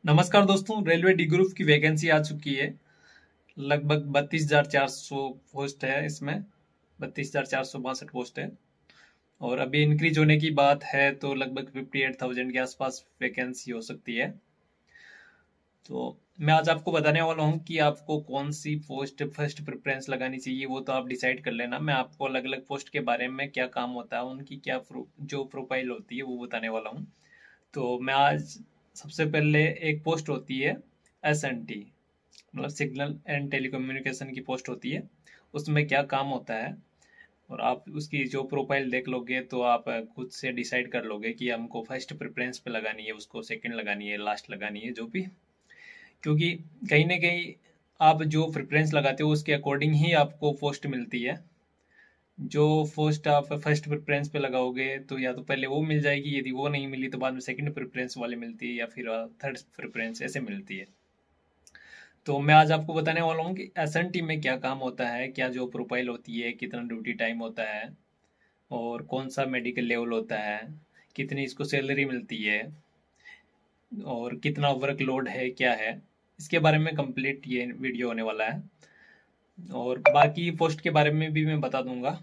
नमस्कार दोस्तों, railway D group की वैकेंसी आ चुकी है। लगभग 32,400 पोस्ट है इसमें। 32,462 पोस्ट है। और अभी इंक्रीज होने की बात है तो लगभग 58,000 के आसपास वैकेंसी हो सकती है। तो मैं आज आपको बताने वाला हूँ कि आपको कौन सी पोस्ट फर्स्ट प्रेफरेंस लगानी चाहिए। वो तो आप डिसाइड कर लेना। मैं आपको अलग अलग पोस्ट के बारे में क्या काम होता है, उनकी क्या जो प्रोफाइल होती है वो बताने वाला हूँ। तो मैं आज सबसे पहले एक पोस्ट होती है SNT, मतलब सिग्नल एंड टेलीकम्युनिकेशन की पोस्ट होती है। उसमें क्या काम होता है और आप उसकी जो प्रोफाइल देख लोगे तो आप खुद से डिसाइड कर लोगे कि हमको फर्स्ट प्रेफरेंस पे लगानी है, उसको सेकंड लगानी है, लास्ट लगानी है, जो भी। क्योंकि कहीं ना कहीं आप जो प्रेफरेंस लगाते हो उसके अकॉर्डिंग ही आपको पोस्ट मिलती है। जो पोस्ट आप फर्स्ट प्रेफरेंस पे लगाओगे तो या तो पहले वो मिल जाएगी, यदि वो नहीं मिली तो बाद में सेकंड प्रेफरेंस वाली मिलती है या फिर थर्ड प्रेफरेंस ऐसे मिलती है। तो मैं आज आपको बताने वाला हूँ कि SNT में क्या काम होता है, क्या जो प्रोफाइल होती है, कितना ड्यूटी टाइम होता है और कौन सा मेडिकल लेवल होता है, कितनी इसको सैलरी मिलती है और कितना वर्कलोड है, क्या है। इसके बारे में कंप्लीट ये वीडियो होने वाला है। और बाकी पोस्ट के बारे में भी मैं बता दूंगा।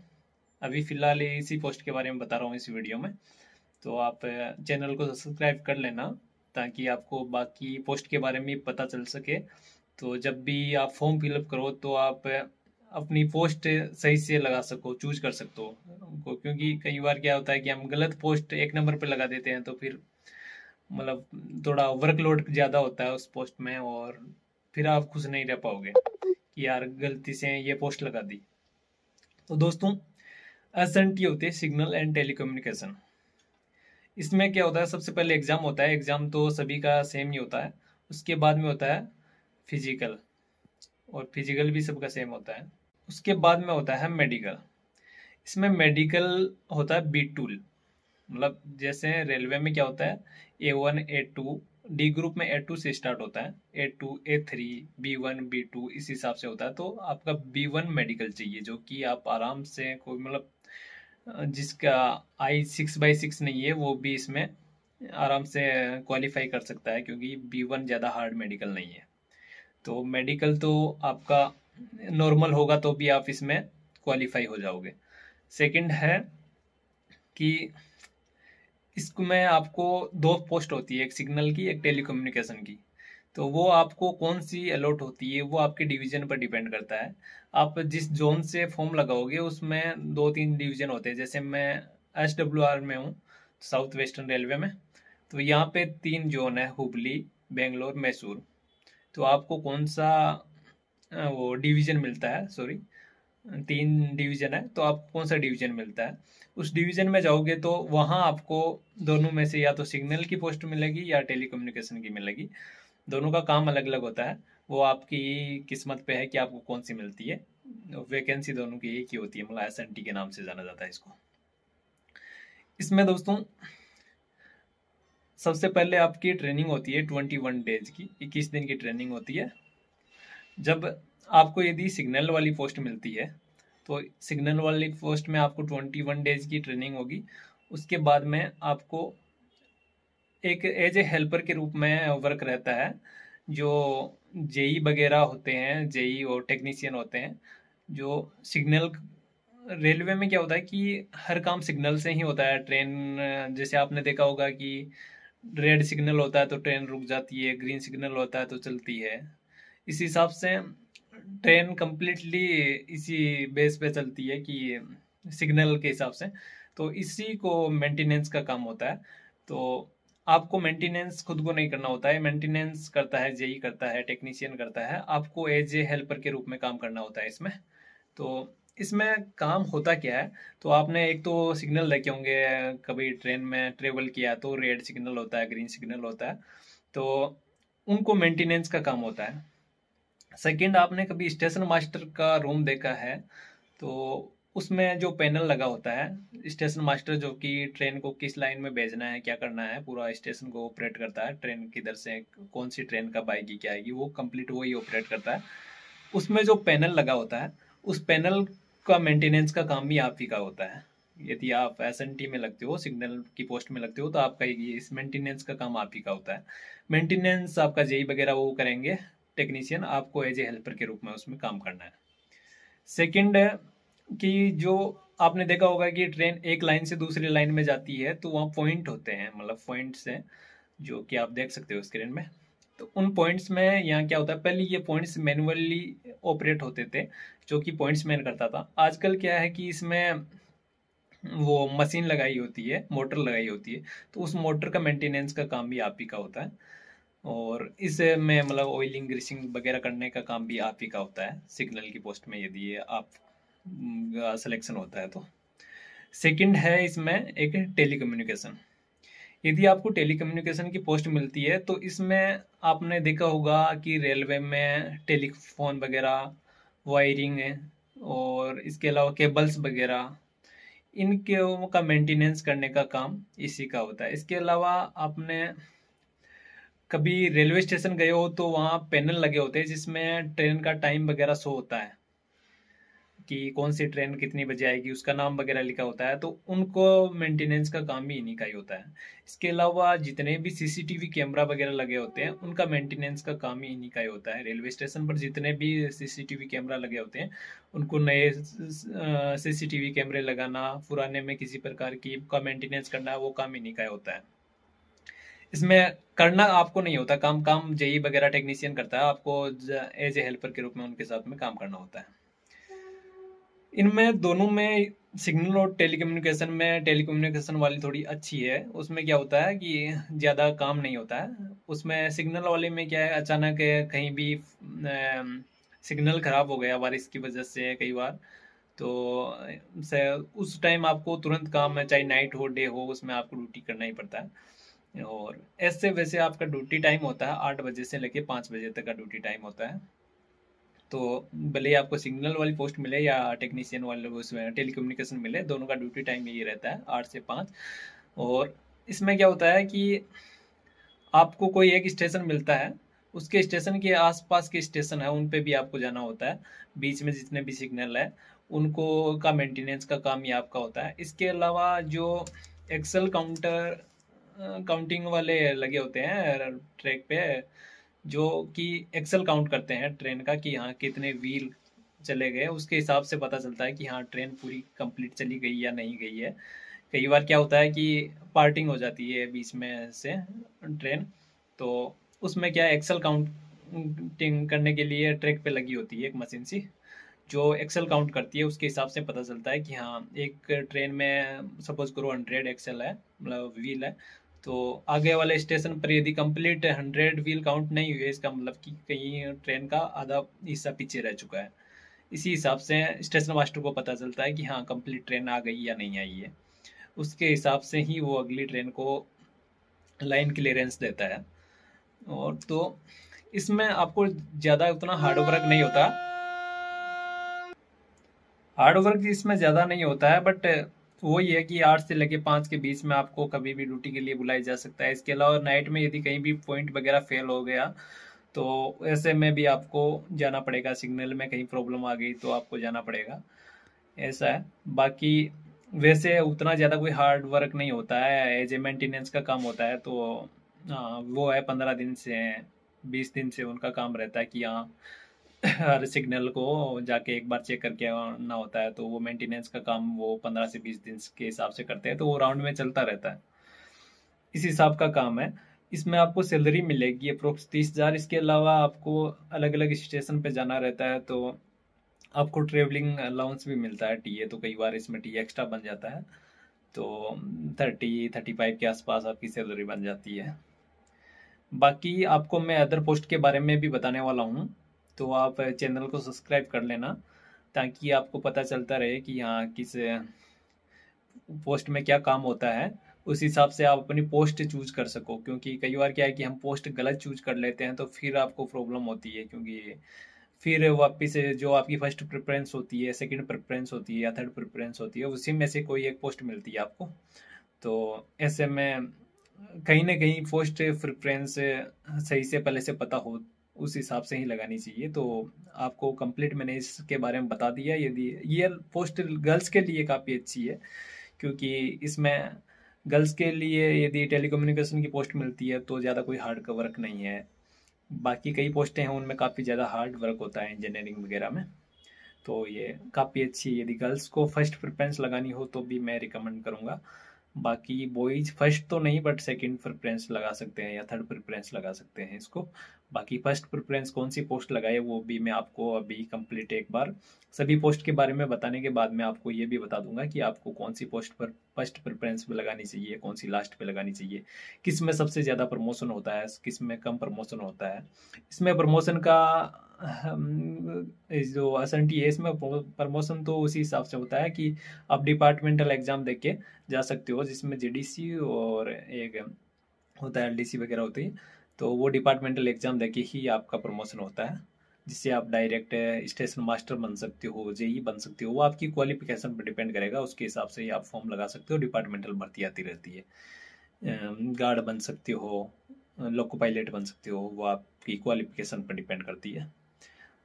अभी फिलहाल इसी पोस्ट के बारे में बता रहा हूँ इस वीडियो में। तो आप चैनल को सब्सक्राइब कर लेना ताकि आपको बाकी पोस्ट के बारे में पता चल सके। तो जब भी आप फॉर्म फिलअप करो तो आप अपनी पोस्ट सही से लगा सको, चूज कर सकते हो क्योंकि कई बार क्या होता है कि हम गलत पोस्ट एक नंबर पे लगा देते हैं तो फिर मतलब थोड़ा वर्कलोड ज़्यादा होता है उस पोस्ट में और फिर आप खुश नहीं रह पाओगे कि यार गलती से ये पोस्ट लगा दी। तो दोस्तों, SNT होती है सिग्नल एंड टेलीकम्युनिकेशन। इसमें क्या होता है, सबसे पहले एग्जाम होता है। एग्जाम तो सभी का सेम ही होता है। उसके बाद में होता है फिजिकल, और फिजिकल भी सबका सेम होता है। उसके बाद में होता है मेडिकल। इसमें मेडिकल होता है B2। मतलब जैसे रेलवे में क्या होता है, A1 A2, डी ग्रुप में A2 से स्टार्ट होता है। A2 A3 B1 B2 इस हिसाब से होता है। तो आपका B1 मेडिकल चाहिए जो कि आप आराम से कोई मतलब जिसका I6/6 नहीं है वो भी इसमें आराम से क्वालिफाई कर सकता है क्योंकि B1 ज़्यादा हार्ड मेडिकल नहीं है। तो मेडिकल तो आपका नॉर्मल होगा तो भी आप इसमें क्वालिफाई हो जाओगे। सेकंड है कि इसको में आपको दो पोस्ट होती है, एक सिग्नल की, एक टेलीकम्युनिकेशन की। तो वो आपको कौन सी अलॉट होती है वो आपके डिवीजन पर डिपेंड करता है। आप जिस जोन से फॉर्म लगाओगे उसमें दो तीन डिवीजन होते हैं। जैसे मैं SWR में हूँ, साउथ वेस्टर्न रेलवे में। तो यहाँ पे तीन जोन है, हुबली, बेंगलोर, मैसूर। तो आपको कौन सा वो डिवीजन मिलता है, सॉरी, तीन डिवीजन है तो आपको कौन सा डिवीजन मिलता है उस डिवीजन में जाओगे तो वहाँ आपको दोनों में से या तो सिग्नल की पोस्ट मिलेगी या टेलीकम्युनिकेशन की मिलेगी। दोनों का काम अलग अलग होता है। वो आपकी किस्मत पे है कि आपको कौन सी मिलती है। वैकेंसी दोनों की एक ही होती है, मतलब SNT के नाम से जाना जाता है इसको। इसमें दोस्तों सबसे पहले आपकी ट्रेनिंग होती है 21 डेज की, 21 दिन की ट्रेनिंग होती है। जब आपको यदि सिग्नल वाली पोस्ट मिलती है तो सिग्नल वाली पोस्ट में आपको 21 डेज की ट्रेनिंग होगी। उसके बाद में आपको एक एज ए हेल्पर के रूप में वर्क रहता है। जो जेई वगैरह होते हैं, जेई और टेक्नीशियन होते हैं, जो सिग्नल रेलवे में क्या होता है कि हर काम सिग्नल से ही होता है। ट्रेन जैसे आपने देखा होगा कि रेड सिग्नल होता है तो ट्रेन रुक जाती है, ग्रीन सिग्नल होता है तो चलती है। इस हिसाब से ट्रेन कंप्लीटली इसी बेस पे चलती है कि सिग्नल के हिसाब से। तो इसी को मेंटेनेंस का काम होता है। तो आपको मेंटेनेंस खुद को नहीं करना होता है, मेंटेनेंस करता है जेई, करता है टेक्नीशियन, करता है। आपको एज ए हेल्पर के रूप में काम करना होता है इसमें। तो इसमें काम होता क्या है, तो आपने एक तो सिग्नल देखे होंगे, कभी ट्रेन में ट्रेवल किया तो रेड सिग्नल होता है, ग्रीन सिग्नल होता है। तो उनको मेंटेनेंस का काम होता है। सेकंड, आपने कभी स्टेशन मास्टर का रूम देखा है तो उसमें जो पैनल लगा होता है, स्टेशन मास्टर जो कि ट्रेन को किस लाइन में भेजना है, क्या करना है, पूरा स्टेशन को ऑपरेट करता है। ट्रेन किधर से कौन सी ट्रेन कब आएगी, क्या आएगी, वो कंप्लीट वही ऑपरेट करता है। उसमें जो पैनल लगा होता है उस पैनल का मेंटेनेंस का काम भी आप ही का होता है। यदि आप एसएनटी में लगते हो, सिग्नल की पोस्ट में लगते हो, तो आपका ये इस मेंटेनेंस का काम आप ही का होता है। मेंटेनेंस आपका जेई वगैरह वो करेंगे टेक्नीशियन, आपको एज ए हेल्पर के रूप में उसमें काम करना है। सेकंड है कि जो आपने देखा होगा कि ट्रेन एक लाइन से दूसरी लाइन में जाती है, तो वहाँ पॉइंट होते हैं, मतलब पॉइंट्स हैं जो कि आप देख सकते हो स्क्रीन में। तो उन पॉइंट्स में यहाँ क्या होता है, पहले ये पॉइंट्स मैनुअली ऑपरेट होते थे, जो कि पॉइंट्स मैन करता था। आजकल क्या है कि इसमें वो मशीन लगाई होती है, मोटर लगाई होती है, तो उस मोटर का मेंटेनेंस का काम भी आप ही का होता है। और इसे में मतलब ऑयलिंग ग्रीसिंग वगैरह करने का काम भी आप ही का होता है सिग्नल की पोस्ट में, यदि ये आप सिलेक्शन होता है तो। सेकंड है इसमें एक टेलीकम्युनिकेशन। यदि आपको टेलीकम्युनिकेशन की पोस्ट मिलती है, तो इसमें आपने देखा होगा कि रेलवे में टेलीफोन वगैरह, वायरिंग है, और इसके अलावा केबल्स वगैरह, इनके का मेंटेनेंस करने का काम इसी का होता है। इसके अलावा आपने कभी रेलवे स्टेशन गए हो तो वहाँ पैनल लगे होते हैं जिसमें ट्रेन का टाइम वगैरह शो होता है कि कौन सी ट्रेन कितनी बजे आएगी, उसका नाम वगैरह लिखा होता है, तो उनको मेंटेनेंस का काम भी इन्हीं का ही होता है। इसके अलावा जितने भी सीसीटीवी कैमरा वगैरह लगे होते हैं, उनका मेंटेनेंस का काम ही इन्हीं का ही होता है। रेलवे स्टेशन पर जितने भी सीसीटीवी कैमरा लगे होते हैं, उनको नए सीसीटीवी कैमरे लगाना, पुराने में किसी प्रकार की का मेंटेनेंस करना, वो काम इन्हीं का ही होता है। इसमें करना आपको नहीं होता काम, काम जेई वगैरह टेक्नीशियन करता है, आपको एज ए हेल्पर के रूप में उनके साथ में काम करना होता है। इनमें दोनों में, सिग्नल और टेलीकम्युनिकेशन में, टेलीकम्युनिकेशन वाली थोड़ी अच्छी है। उसमें क्या होता है कि ज़्यादा काम नहीं होता है। उसमें सिग्नल वाले में क्या है, अचानक कहीं भी सिग्नल खराब हो गया बारिश की वजह से कई बार, तो उस टाइम आपको तुरंत काम है, चाहे नाइट हो डे हो, उसमें आपको ड्यूटी करना ही पड़ता है। और ऐसे वैसे आपका ड्यूटी टाइम होता है 8 बजे से लेके 5 बजे तक का ड्यूटी टाइम होता है। तो भले ही आपको सिग्नल वाली पोस्ट मिले या टेक्नीशियन वाले उसमें टेलीकम्युनिकेशन मिले, दोनों का ड्यूटी टाइम यही रहता है 8 से 5। और इसमें क्या होता है कि आपको कोई एक स्टेशन मिलता है, उसके स्टेशन के आसपास के स्टेशन है उन पे भी आपको जाना होता है। बीच में जितने भी सिग्नल है उनको का मेंटेनेंस का काम ही आपका होता है। इसके अलावा जो एक्सेल काउंटर काउंटिंग वाले लगे होते हैं ट्रैक पे, जो कि एक्सेल काउंट करते हैं ट्रेन का कि हाँ कितने व्हील चले गए, उसके हिसाब से पता चलता है कि हाँ ट्रेन पूरी कंप्लीट चली गई या नहीं गई है। कई बार क्या होता है कि पार्टिंग हो जाती है बीच में से ट्रेन, तो उसमें क्या है, एक्सेल काउंटिंग करने के लिए ट्रैक पे लगी होती है एक मशीन सी, जो एक्सेल काउंट करती है। उसके हिसाब से पता चलता है कि हाँ एक ट्रेन में सपोज करो 100 एक्सेल है, मतलब व्हील है, तो आगे वाले स्टेशन पर यदि कंप्लीट 100 व्हील काउंट नहीं हुए, इसका मतलब कि कहीं ट्रेन का आधा हिस्सा पीछे रह चुका है। इसी हिसाब से स्टेशन मास्टर को पता चलता है कि हाँ कंप्लीट ट्रेन आ गई या नहीं आई है। उसके हिसाब से ही वो अगली ट्रेन को लाइन क्लियरेंस देता है। और तो इसमें आपको ज़्यादा उतना हार्ड वर्क नहीं होता, हार्ड वर्क इसमें ज़्यादा नहीं होता है, बट वही है कि 8 से लेके 5 के बीच में आपको कभी भी ड्यूटी के लिए बुलाया जा सकता है। इसके अलावा नाइट में यदि कहीं भी पॉइंट वगैरह फेल हो गया, तो ऐसे में भी आपको जाना पड़ेगा, सिग्नल में कहीं प्रॉब्लम आ गई तो आपको जाना पड़ेगा, ऐसा है। बाकी वैसे उतना ज़्यादा कोई हार्ड वर्क नहीं होता है, एज ए मेंटेनेंस का काम होता है। तो वो है 15 दिन से 20 दिन से उनका काम रहता है कि हाँ हर सिग्नल को जाके एक बार चेक करके आना होता है। तो वो मेंटेनेंस का काम वो 15 से 20 दिन के हिसाब से करते हैं, तो वो राउंड में चलता रहता है, इस हिसाब का काम है। इसमें आपको सैलरी मिलेगी अप्रोक्स 30,000। इसके अलावा आपको अलग अलग स्टेशन पे जाना रहता है, तो आपको ट्रेवलिंग अलाउंस भी मिलता है, टीए, तो कई बार इसमें टीए एक्स्ट्रा बन जाता है, तो 30-35 के आसपास आपकी सैलरी बन जाती है। बाकी आपको मैं अदर पोस्ट के बारे में भी बताने वाला हूँ, तो आप चैनल को सब्सक्राइब कर लेना, ताकि आपको पता चलता रहे कि हाँ किस पोस्ट में क्या काम होता है। उस हिसाब से आप अपनी पोस्ट चूज कर सको, क्योंकि कई बार क्या है कि हम पोस्ट गलत चूज कर लेते हैं, तो फिर आपको प्रॉब्लम होती है, क्योंकि फिर वापिस से जो आपकी फर्स्ट प्रेफरेंस होती है, सेकंड प्रेफरेंस होती है या थर्ड प्रेफरेंस होती है, उसी में से कोई एक पोस्ट मिलती है आपको। तो ऐसे में कहीं ना कहीं पोस्ट प्रेफरेंस सही से पहले से पता हो, उस हिसाब से ही लगानी चाहिए। तो आपको कंप्लीट मैंने इसके बारे में बता दिया। यदि ये पोस्ट गर्ल्स के लिए काफ़ी अच्छी है, क्योंकि इसमें गर्ल्स के लिए यदि टेलीकम्युनिकेशन की पोस्ट मिलती है तो ज़्यादा कोई हार्ड वर्क नहीं है। बाकी कई पोस्टें हैं उनमें काफ़ी ज़्यादा हार्ड वर्क होता है इंजीनियरिंग वगैरह में। तो ये काफ़ी अच्छी, यदि गर्ल्स को फर्स्ट प्रेफरेंस लगानी हो तो भी मैं रिकमेंड करूँगा। बाकी बॉयज फर्स्ट तो नहीं, बट सेकंड प्रेफरेंस लगा सकते हैं या थर्ड प्रेफरेंस लगा सकते हैं इसको। बाकी फर्स्ट प्रेफरेंस कौन सी पोस्ट लगाए वो भी मैं आपको अभी कंप्लीट एक बार सभी पोस्ट के बारे में बताने के बाद मैं आपको ये भी बता दूंगा कि आपको कौन सी पोस्ट पर फर्स्ट प्रेफरेंस पे लगानी चाहिए, कौन सी लास्ट पे लगानी चाहिए, किस में सबसे ज़्यादा प्रमोशन होता है, किस में कम प्रमोशन होता है। इसमें प्रमोशन का जो असंटी है, इसमें प्रमोशन तो उसी हिसाब से होता है कि आप डिपार्टमेंटल एग्जाम देख के जा सकते हो, जिसमें जीडीसी और एक होता है एलडीसी वगैरह होती है। तो वो डिपार्टमेंटल एग्जाम देके ही आपका प्रमोशन होता है, जिससे आप डायरेक्ट स्टेशन मास्टर बन सकते हो, जेई बन सकते हो। वो आपकी क्वालिफिकेशन पर डिपेंड करेगा, उसके हिसाब से ही आप फॉर्म लगा सकते हो। डिपार्टमेंटल भर्ती आती रहती है, गार्ड बन सकते हो, लोको पायलट बन सकते हो, वो आपकी क्वालिफिकेशन पर डिपेंड करती है।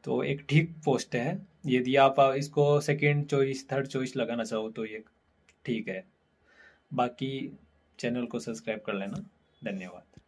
तो एक ठीक पोस्ट है, यदि आप इसको सेकेंड चॉइस थर्ड चॉइस लगाना चाहो तो ये ठीक है। बाकी चैनल को सब्सक्राइब कर लेना। धन्यवाद।